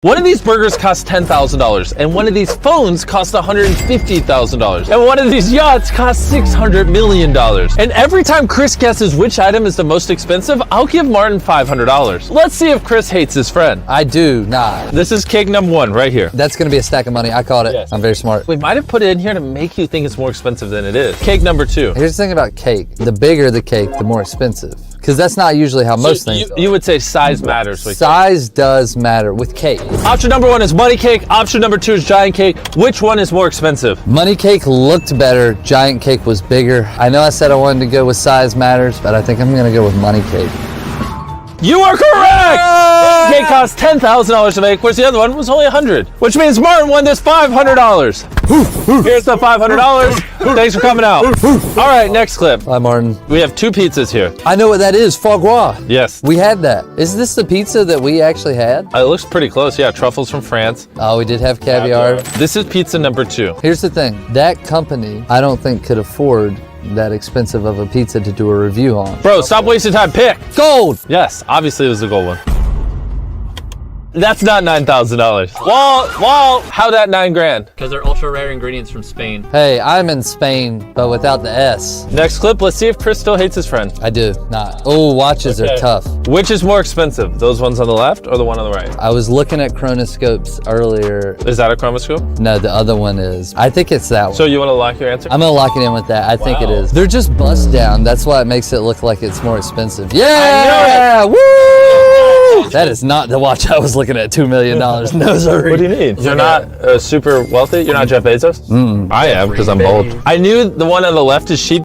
One of these burgers costs $10,000, and one of these phones costs $150,000, and one of these yachts costs $600 million. And every time Chris guesses which item is the most expensive, I'll give Martin $500. Let's see if Chris hates his friend. I do not. This is cake number one right here. That's gonna be a stack of money. I caught it. Yes. I'm very smart. We might have put it in here to make you think it's more expensive than it is. Cake number two. Here's the thing about cake. The bigger the cake, the more expensive. Because that's not usually how most things are. You would say size matters. Size does matter with cake. Option number one is money cake. Option number two is giant cake. Which one is more expensive? Money cake looked better. Giant cake was bigger. I know I said I wanted to go with size matters, but I think I'm gonna go with money cake. You are correct! Money cake cost $10,000 to make, whereas the other one was only $100. Which means Martin won this $500. Here's the $500. Thanks for coming out. All right, next clip. Hi, Martin. We have two pizzas here. I know what that is, foie gras. Yes. We had that. Is this the pizza that we actually had? It looks pretty close. Yeah, truffles from France. Oh, we did have caviar. This is pizza number two. Here's the thing. That company, I don't think could afford that expensive of a pizza to do a review on. Bro, stop wasting time. Pick. Gold! Yes, obviously it was the gold one. That's not $9,000. Walt, how that $9,000? Because they're ultra rare ingredients from Spain. Hey, I'm in Spain, but without the S. Next clip, let's see if Chris still hates his friend. I do not. Oh, watches are tough. Which is more expensive, those ones on the left or the one on the right? I was looking at chronoscopes earlier. Is that a chromoscope? No, the other one is. I think it's that one. So you want to lock your answer? I'm gonna lock it in with that. I think it is. They're just bust down. That's why it makes it look like it's more expensive. Yeah! Woo! That is not the watch I was looking at. $2 million. No, sorry. What do you need? You're not super wealthy? You're not Jeff Bezos? I am, because I'm bold. I knew the one on the left is cheap.